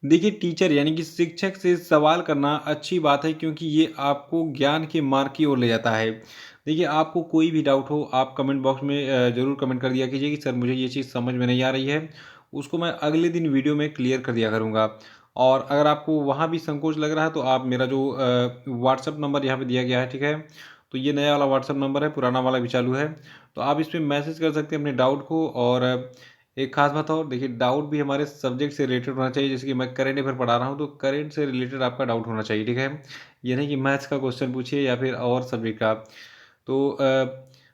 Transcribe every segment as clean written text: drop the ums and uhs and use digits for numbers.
देखिए टीचर यानी कि शिक्षक से सवाल करना अच्छी बात है, क्योंकि ये आपको ज्ञान के मार्ग की ओर ले जाता है। देखिए आपको कोई भी डाउट हो आप कमेंट बॉक्स में ज़रूर कमेंट कर दिया कीजिए कि सर मुझे ये चीज़ समझ में नहीं आ रही है, उसको मैं अगले दिन वीडियो में क्लियर कर दिया करूँगा। और अगर आपको वहाँ भी संकोच लग रहा है तो आप मेरा जो व्हाट्सएप नंबर यहाँ पे दिया गया है, ठीक है? तो ये नया वाला व्हाट्सएप नंबर है, पुराना वाला भी चालू है। तो आप इस पे मैसेज कर सकते हैं अपने डाउट को। और एक खास बात और देखिए, डाउट भी हमारे सब्जेक्ट से रिलेटेड होना चाहिए। जैसे कि मैं करंट अफेयर पढ़ा रहा हूँ तो करंट से रिलेटेड आपका डाउट होना चाहिए, ठीक है? ये नहीं कि मैथ्स का क्वेश्चन पूछिए या फिर और सब्जेक्ट का। तो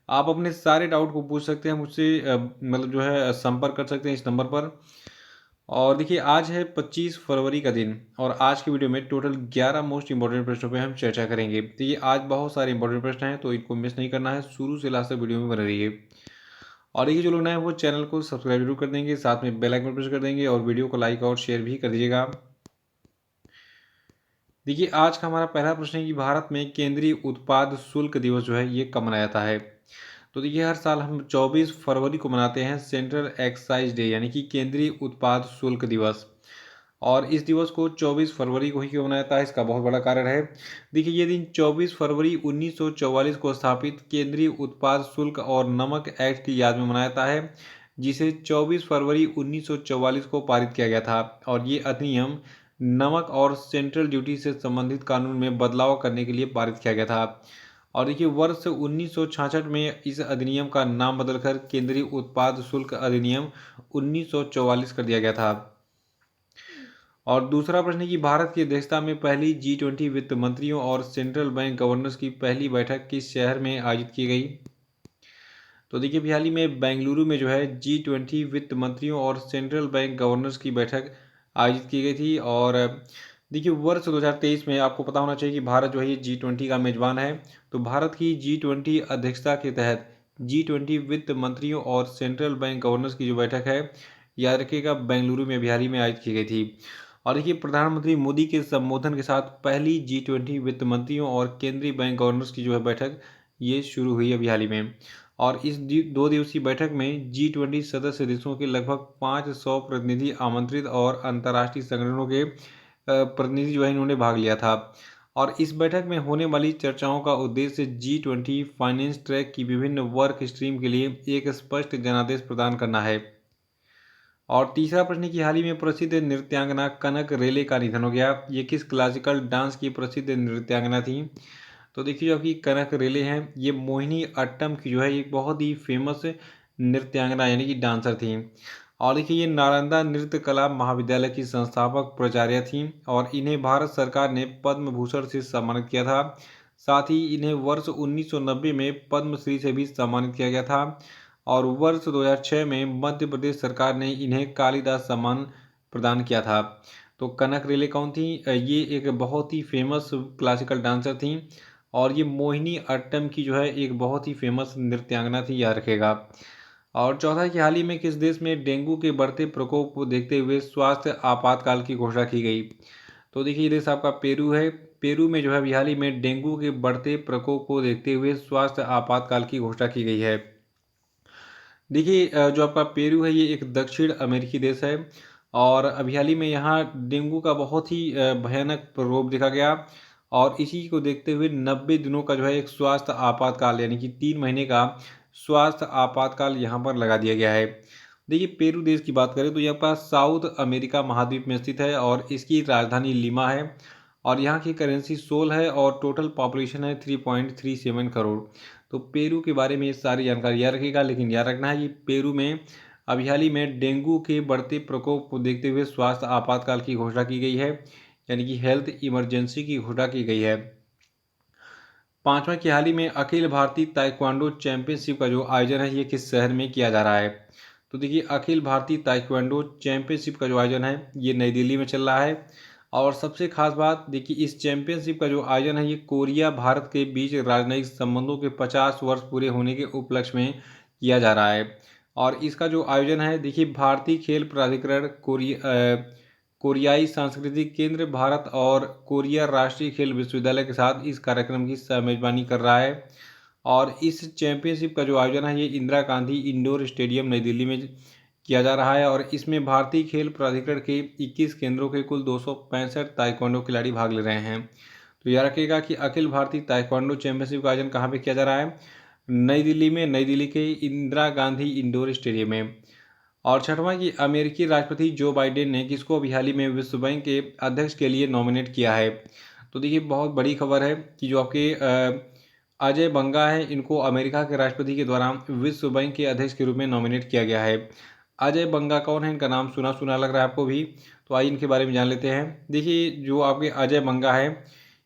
आप अपने सारे डाउट को पूछ सकते हैं मुझसे, मतलब जो है संपर्क कर सकते हैं इस नंबर पर। और देखिए आज है 25 फरवरी का दिन, और आज की वीडियो में टोटल 11 मोस्ट इंपॉर्टेंट प्रश्नों पे हम चर्चा करेंगे। तो ये आज बहुत सारे इंपॉर्टेंट प्रश्न हैं, तो इनको मिस नहीं करना है, शुरू से लास्ट तक वीडियो में बने रहिए। और देखिए जो लोग नए हैं वो चैनल को सब्सक्राइब जरूर कर देंगे, साथ में बेल आइकन प्रेस कर देंगे और वीडियो को लाइक और शेयर भी कर दीजिएगा। देखिए आज का हमारा पहला प्रश्न है कि भारत में केंद्रीय उत्पाद शुल्क दिवस जो है ये कब मनाया जाता है। तो देखिए हर साल हम 24 फरवरी को मनाते हैं सेंट्रल एक्साइज डे, यानी कि केंद्रीय उत्पाद शुल्क दिवस। और इस दिवस को 24 फरवरी को ही क्यों मनाया जाता है, इसका बहुत बड़ा कारण है। देखिए ये दिन 24 फरवरी 1944 को स्थापित केंद्रीय उत्पाद शुल्क और नमक एक्ट की याद में मनाया जाता है, जिसे 24 फरवरी 1944 को पारित किया गया था। और ये अधिनियम नमक और सेंट्रल ड्यूटी से संबंधित कानून में बदलाव करने के लिए पारित किया गया था। और देखिए वर्ष 1966 में इस अधिनियम का नाम बदलकर केंद्रीय उत्पाद शुल्क अधिनियम 1944 कर दिया गया था। और दूसरा प्रश्न है कि भारत की अध्यक्षता में पहली G20 वित्त मंत्रियों और सेंट्रल बैंक गवर्नर्स की पहली बैठक किस शहर में आयोजित की गई। तो देखिए अभी हाल ही में बेंगलुरु में जो है G20 वित्त मंत्रियों और सेंट्रल बैंक गवर्नर्स की बैठक आयोजित की गई थी। और देखिए वर्ष 2023 में आपको पता होना चाहिए कि भारत जो है ये G20 का मेजबान है। तो भारत की G20 अध्यक्षता के तहत G20 वित्त मंत्रियों और सेंट्रल बैंक गवर्नर्स की जो बैठक है, याद रखिएगा, बेंगलुरु में हाल ही में आयोजित की गई थी। और देखिए प्रधानमंत्री मोदी के संबोधन के साथ पहली G20 वित्त मंत्रियों और केंद्रीय बैंक गवर्नर्स की जो है बैठक ये शुरू हुई अभी हाल ही में। और इस 2 दिवसीय बैठक में G20 सदस्य देशों के लगभग 500 प्रतिनिधि आमंत्रित और अंतर्राष्ट्रीय संगठनों के प्रतिनिधि जो है इन्होंने भाग लिया था। और इस बैठक में होने वाली चर्चाओं का उद्देश्य G20 फाइनेंस ट्रैक की विभिन्न वर्क स्ट्रीम के लिए एक स्पष्ट जनादेश प्रदान करना है। और तीसरा प्रश्न कि हाल ही में प्रसिद्ध नृत्यांगना कनक रेले का निधन हो गया। ये किस क्लासिकल डांस की प्रसिद्ध नृत्यांगना थी। तो देखिए जो आपकी कनक रेले हैं ये मोहिनी अट्टम की जो है एक बहुत ही फेमस नृत्यांगना यानी कि डांसर थी। और देखिए ये नालंदा नृत्य कला महाविद्यालय की संस्थापक प्राचार्य थी, और इन्हें भारत सरकार ने पद्म भूषण से सम्मानित किया था। साथ ही इन्हें वर्ष 1990 में पद्मश्री से भी सम्मानित किया गया था। और वर्ष 2006 में मध्य प्रदेश सरकार ने इन्हें कालिदास सम्मान प्रदान किया था। तो कनक रेले कौन थी, ये एक बहुत ही फेमस क्लासिकल डांसर थी। और ये मोहिनी अट्टम की जो है एक बहुत ही फेमस नृत्यांगना थी, याद रखेगा। और चौथा कि हाल ही में किस देश में डेंगू के बढ़ते प्रकोप को देखते हुए स्वास्थ्य आपातकाल की घोषणा की गई। तो देखिए ये देश आपका पेरू है। पेरू में जो है हाल ही में डेंगू के बढ़ते प्रकोप को देखते हुए स्वास्थ्य आपातकाल की घोषणा की गई है। देखिए जो आपका पेरू है ये एक दक्षिण अमेरिकी देश है। और अभी हाल ही में यहाँ डेंगू का बहुत ही भयानक प्रकोप देखा गया। और इसी को देखते हुए 90 दिनों का जो है एक स्वास्थ्य आपातकाल यानी कि 3 महीने का स्वास्थ्य आपातकाल यहाँ पर लगा दिया गया है। देखिए पेरू देश की बात करें तो यह आपका साउथ अमेरिका महाद्वीप में स्थित है, और इसकी राजधानी लीमा है। और यहाँ की करेंसी सोल है, और टोटल पॉपुलेशन है 3.37 करोड़। तो पेरू के बारे में ये सारी जानकारी याद रखिएगा, लेकिन याद रखना है कि पेरू में अभी हाल ही में डेंगू के बढ़ते प्रकोप को देखते हुए स्वास्थ्य आपातकाल की घोषणा की गई है, यानी कि हेल्थ इमरजेंसी की घोषणा की गई है। पांचवा की हाल ही में अखिल भारतीय ताइक्वांडो चैंपियनशिप का जो आयोजन है ये किस शहर में किया जा रहा है। तो देखिए अखिल भारतीय ताइक्वांडो चैंपियनशिप का जो आयोजन है ये नई दिल्ली में चल रहा है। और सबसे खास बात देखिए इस चैंपियनशिप का जो आयोजन है ये कोरिया भारत के बीच राजनयिक संबंधों के 50 वर्ष पूरे होने के उपलक्ष्य में किया जा रहा है। और इसका जो आयोजन है देखिए भारतीय खेल प्राधिकरण कोरियाई सांस्कृतिक केंद्र भारत और कोरिया राष्ट्रीय खेल विश्वविद्यालय के साथ इस कार्यक्रम की मेजबानी कर रहा है। और इस चैंपियनशिप का जो आयोजन है ये इंदिरा गांधी इंडोर स्टेडियम नई दिल्ली में किया जा रहा है और इसमें भारतीय खेल प्राधिकरण के 21 केंद्रों के कुल 265 ताइक्वांडो खिलाड़ी भाग ले रहे हैं। तो याद रखिएगा कि अखिल भारतीय ताइक्वांडो चैंपियनशिप का आयोजन कहाँ पे किया जा रहा है? नई दिल्ली में, नई दिल्ली के इंदिरा गांधी इंडोर स्टेडियम में। और छठवां कि अमेरिकी राष्ट्रपति जो बाइडेन ने किसको अभी हाल ही में विश्व बैंक के अध्यक्ष के लिए नॉमिनेट किया है? तो देखिए बहुत बड़ी खबर है कि जो आपके अजय बंगा है, इनको अमेरिका के राष्ट्रपति के द्वारा विश्व बैंक के अध्यक्ष के रूप में नॉमिनेट किया गया है। अजय बंगा कौन है? इनका नाम सुना सुना लग रहा है आपको भी, तो आइए इनके बारे में जान लेते हैं। देखिए जो आपके अजय बंगा है,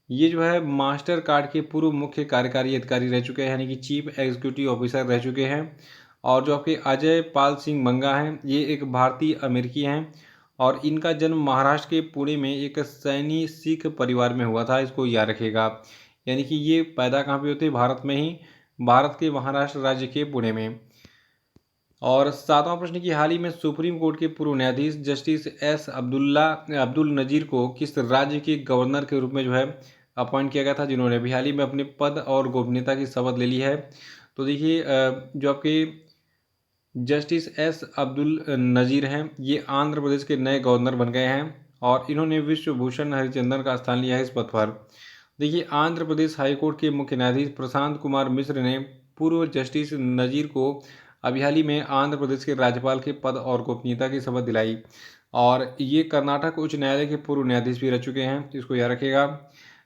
ये जो है मास्टर कार्ड के पूर्व मुख्य कार्यकारी अधिकारी रह चुके हैं, यानी कि चीफ एग्जीक्यूटिव ऑफिसर रह चुके हैं। और जो आपके अजय पाल सिंह बंगा हैं, ये एक भारतीय अमेरिकी हैं और इनका जन्म महाराष्ट्र के पुणे में एक सैनी सिख परिवार में हुआ था, इसको याद रखिएगा। यानी कि ये पैदा कहाँ पे होते हैं? भारत में ही, भारत के महाराष्ट्र राज्य के पुणे में। और सातवां प्रश्न की हाल ही में सुप्रीम कोर्ट के पूर्व न्यायाधीश जस्टिस अब्दुल नजीर को किस राज्य के गवर्नर के रूप में जो है अपॉइंट किया गया था, जिन्होंने अभी हाल ही में अपने पद और गोपनीयता की शपथ ले ली है? तो देखिए जो आपके जस्टिस अब्दुल नजीर हैं, ये आंध्र प्रदेश के नए गवर्नर बन गए हैं और इन्होंने विश्व भूषण हरिचंदन का स्थान लिया है इस पद पर। देखिए आंध्र प्रदेश हाईकोर्ट के मुख्य न्यायाधीश प्रशांत कुमार मिश्र ने पूर्व जस्टिस नजीर को अभी हाल ही में आंध्र प्रदेश के राज्यपाल के पद और गोपनीयता की शपथ दिलाई और ये कर्नाटक उच्च न्यायालय के पूर्व न्यायाधीश भी रह चुके हैं, इसको याद रखिएगा।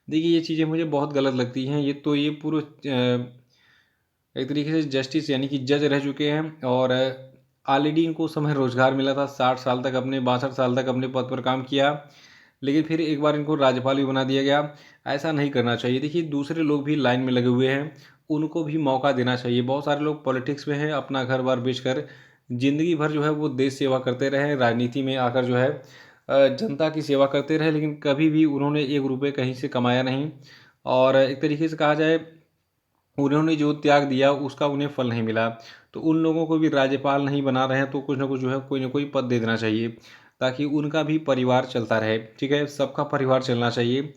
देखिए ये चीज़ें मुझे बहुत गलत लगती हैं। ये तो ये पूर्व एक तरीके से जस्टिस यानी कि जज रह चुके हैं और ऑलरेडी इनको समय रोजगार मिला था, 60 साल तक अपने 62 साल तक अपने पद पर काम किया, लेकिन फिर एक बार इनको राज्यपाल भी बना दिया गया। ऐसा नहीं करना चाहिए। देखिए दूसरे लोग भी लाइन में लगे हुए हैं, उनको भी मौका देना चाहिए। बहुत सारे लोग पॉलिटिक्स में हैं, अपना घर बार बेचकर ज़िंदगी भर जो है वो देश सेवा करते रहे, राजनीति में आकर जो है जनता की सेवा करते रहे, लेकिन कभी भी उन्होंने एक रुपये कहीं से कमाया नहीं। और एक तरीके से कहा जाए, उन्होंने जो त्याग दिया उसका उन्हें फल नहीं मिला। तो उन लोगों को भी राज्यपाल नहीं बना रहे हैं तो कुछ ना कुछ जो है कोई ना कोई पद दे देना चाहिए, ताकि उनका भी परिवार चलता रहे। ठीक है, सबका परिवार चलना चाहिए।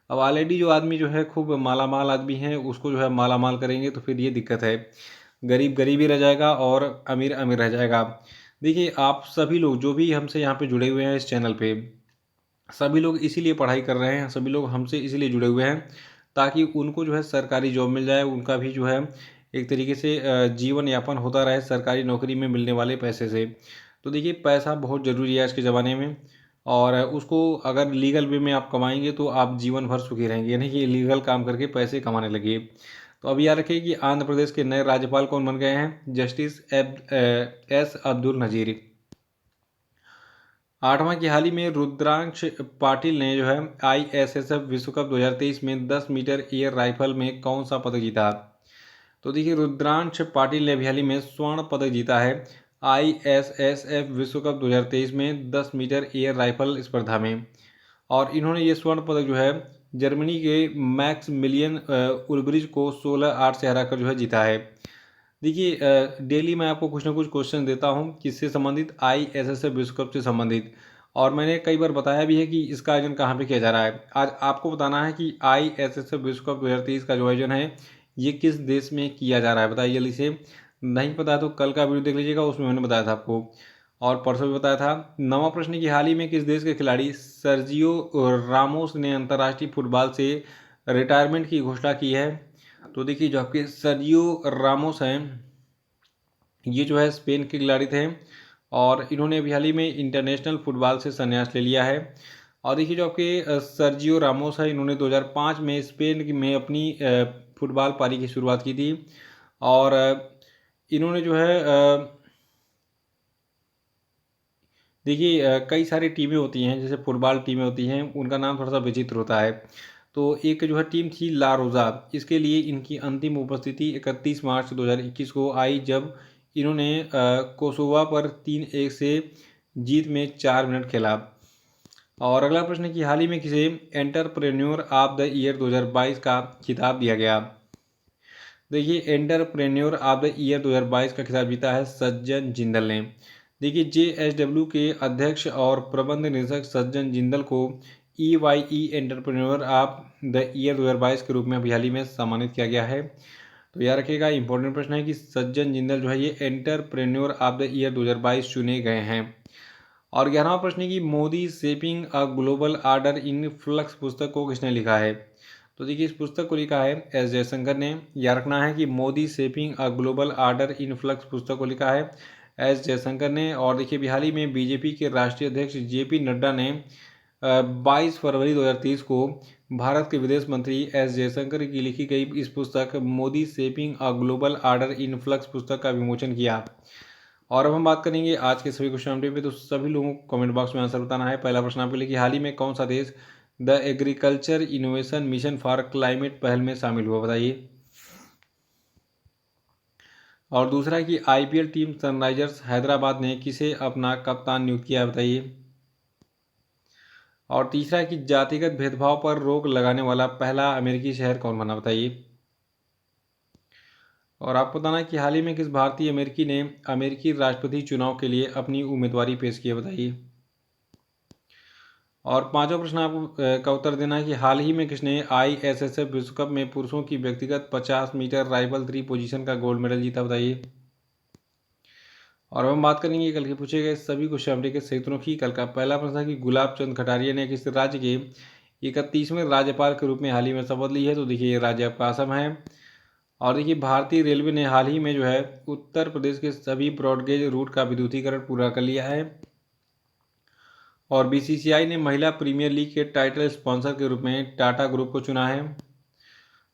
अब ऑलरेडी जो आदमी जो है खूब मालामाल आदमी है, उसको जो है मालामाल करेंगे तो फिर ये दिक्कत है, गरीब गरीब ही रह जाएगा और अमीर अमीर रह जाएगा। देखिए आप सभी लोग जो भी हमसे यहाँ पे जुड़े हुए हैं इस चैनल पे, सभी लोग इसीलिए पढ़ाई कर रहे हैं, सभी लोग हमसे इसीलिए जुड़े हुए हैं ताकि उनको जो है सरकारी जॉब मिल जाए, उनका भी जो है एक तरीके से जीवन यापन होता रहे सरकारी नौकरी में मिलने वाले पैसे से। तो देखिए पैसा बहुत ज़रूरी है आज के ज़माने में और उसको अगर लीगल वे में आप कमाएंगे तो आप जीवन भर सुखी रहेंगे, यानी कि इलीगल काम करके पैसे कमाने लगे। तो अब याद रखिए कि आंध्र प्रदेश के नए राज्यपाल कौन बन गए हैं? जस्टिस अब्दुल नजीर। आठवां की हाल ही में रुद्रांश पाटिल ने जो है ISSF विश्व कप 2023 में 10 मीटर एयर राइफल में कौन सा पदक जीता? तो देखिए रुद्रांश पाटिल ने अभी हाल ही में स्वर्ण पदक जीता है ISSF विश्व कप 2023 में 10 मीटर एयर राइफल स्पर्धा में। और इन्होंने ये स्वर्ण पदक जो है जर्मनी के मैक्स मिलियन उलब्रिज को 16-8 से हराकर जो है जीता है। देखिए डेली मैं आपको कुछ ना कुछ क्वेश्चन देता हूँ किससे संबंधित, ISSF विश्व कप से संबंधित, और मैंने कई बार बताया भी है कि इसका आयोजन कहाँ पे किया जा रहा है। आज आपको बताना है कि ISSF विश्व कप 2023 का जो आयोजन है ये किस देश में किया जा रहा है, बताइए जल्दी से। नहीं पता तो कल का वीडियो देख लीजिएगा, उसमें मैंने बताया था आपको और परसों भी बताया था। नवा प्रश्न की हाल ही में किस देश के खिलाड़ी सर्जियो रामोस ने अंतर्राष्ट्रीय फुटबॉल से रिटायरमेंट की घोषणा की है? तो देखिए जो आपके सर्जियो रामोस हैं, ये जो है स्पेन के खिलाड़ी थे और इन्होंने अभी हाल ही में इंटरनेशनल फुटबॉल से संन्यास ले लिया है। और देखिए जो आपके सर्जियो रामोस है, इन्होंने 2005 में स्पेन में अपनी फुटबॉल पारी की शुरुआत की थी और इन्होंने जो है देखिए कई सारी टीमें होती हैं, जैसे फुटबॉल टीमें होती हैं, उनका नाम थोड़ा सा विचित्र होता है। तो एक जो है टीम थी ला रोज़ा, इसके लिए इनकी अंतिम उपस्थिति 31 मार्च 2021 को आई जब इन्होंने कोसोवा पर 3-1 से जीत में 4 मिनट खेला। और अगला प्रश्न है कि हाल ही में किसे एंटरप्रेन्योर ऑफ द ईयर 2022 का खिताब दिया गया? देखिए एंटरप्रेन्योर ऑफ द ईयर 2022 का खिताब जीता है सज्जन जिंदल ने। देखिए JSW के अध्यक्ष और प्रबंध निदेशक सज्जन जिंदल को EYE entrepreneur of the year 2022 के रूप में अभी हाल ही में सम्मानित किया गया है। तो याद रखिएगा, इंपॉर्टेंट प्रश्न है कि सज्जन जिंदल जो है ये एंटरप्रेन्योर ऑफ द ईयर 2022 चुने गए हैं। और 11वां प्रश्न है कि Modi shaping a global order in flux पुस्तक को किसने लिखा है। तो देखिए, इस पुस्तक को लिखा है एस जयशंकर ने। याद रखना है कि Modi shaping a global order in flux पुस्तक को लिखा है एस जयशंकर ने। और देखिए, हाल ही में बीजेपी के राष्ट्रीय अध्यक्ष जेपी नड्डा ने 22 फरवरी 2023 को भारत के विदेश मंत्री एस जयशंकर की लिखी गई इस पुस्तक Modi shaping a global order in flux पुस्तक का विमोचन किया। और अब हम बात करेंगे आज के सभी क्वेश्चन पे। तो सभी लोगों को कमेंट बॉक्स में आंसर बताना है। पहला प्रश्न आपके लिए कि हाल ही में कौन सा देश the agriculture innovation mission for climate पहल में शामिल हुआ, बताइए। और दूसरा है कि आईपीएल टीम सनराइजर्स हैदराबाद ने किसे अपना कप्तान नियुक्त किया, बताइए। और तीसरा है कि जातिगत भेदभाव पर रोक लगाने वाला पहला अमेरिकी शहर कौन बना, बताइए। और आपको बताना है कि हाल ही में किस भारतीय अमेरिकी ने अमेरिकी राष्ट्रपति चुनाव के लिए अपनी उम्मीदवारी पेश की है, बताइए। और पांचवा प्रश्न आपको का उत्तर देना है कि हाल ही में किसने आईएसएसएफ विश्व कप में पुरुषों की व्यक्तिगत 50 मीटर राइफल थ्री पोजीशन का गोल्ड मेडल जीता, बताइए। और अब हम बात करेंगे कल के पूछे गए सभी क्वेश्चन के सही उत्तरों की। कल का पहला प्रश्न था कि गुलाब चंद कटारिया ने किस राज्य के 31वें राज्यपाल के रूप में हाल ही में शपथ ली है। तो देखिए, ये राज्य आपका असम है। और देखिए, भारतीय रेलवे ने हाल ही में जो है उत्तर प्रदेश के सभी ब्रॉडगेज रूट का विद्युतीकरण पूरा कर लिया है। और बीसीसीआई ने महिला प्रीमियर लीग के टाइटल स्पॉन्सर के रूप में टाटा ग्रुप को चुना है।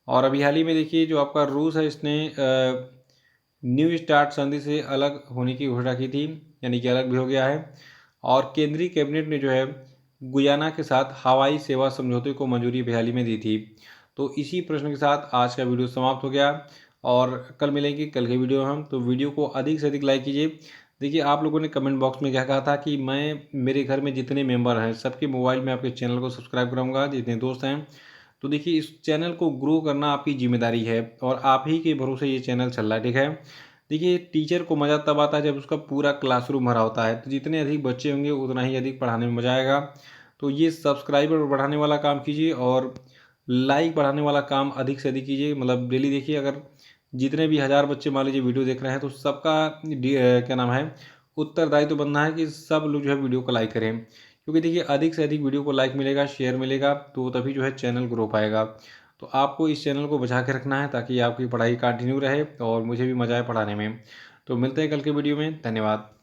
और अभी हाल ही में देखिए, जो आपका रूस है इसने न्यू स्टार्ट संधि से अलग होने की घोषणा की थी, यानी कि अलग भी हो गया है। और केंद्रीय कैबिनेट ने जो है गुयाना के साथ हवाई सेवा समझौते को मंजूरी भी हाल ही में दी थी। तो इसी प्रश्न के साथ आज का वीडियो समाप्त हो गया। और कल मिलेंगे कल के वीडियो में हम। तो वीडियो को अधिक से अधिक लाइक कीजिए। देखिए, आप लोगों ने कमेंट बॉक्स में क्या कहा था कि मैं मेरे घर में जितने मेंबर हैं सबके मोबाइल में आपके चैनल को सब्सक्राइब कराऊंगा, जितने दोस्त हैं। तो देखिए, इस चैनल को ग्रो करना आपकी जिम्मेदारी है और आप ही के भरोसे ये चैनल चल रहा है, ठीक है। देखिए, टीचर को मज़ा तब आता है जब उसका पूरा क्लासरूम भरा होता है। तो जितने अधिक बच्चे होंगे उतना ही अधिक पढ़ाने में मज़ा आएगा। तो ये सब्सक्राइबर बढ़ाने वाला काम कीजिए और लाइक बढ़ाने वाला काम अधिक से अधिक कीजिए। मतलब डेली देखिए, अगर जितने भी 1000 बच्चे मान लीजिए वीडियो देख रहे हैं तो सबका क्या नाम है उत्तरदायित्व तो बनना है कि सब लोग जो है वीडियो को लाइक करें। क्योंकि देखिए, अधिक से अधिक वीडियो को लाइक मिलेगा, शेयर मिलेगा, तो तभी जो है चैनल ग्रो पाएगा। तो आपको इस चैनल को बचा के रखना है ताकि आपकी पढ़ाई कंटिन्यू रहे और मुझे भी मज़ा आए पढ़ाने में। तो मिलते हैं कल के वीडियो में। धन्यवाद।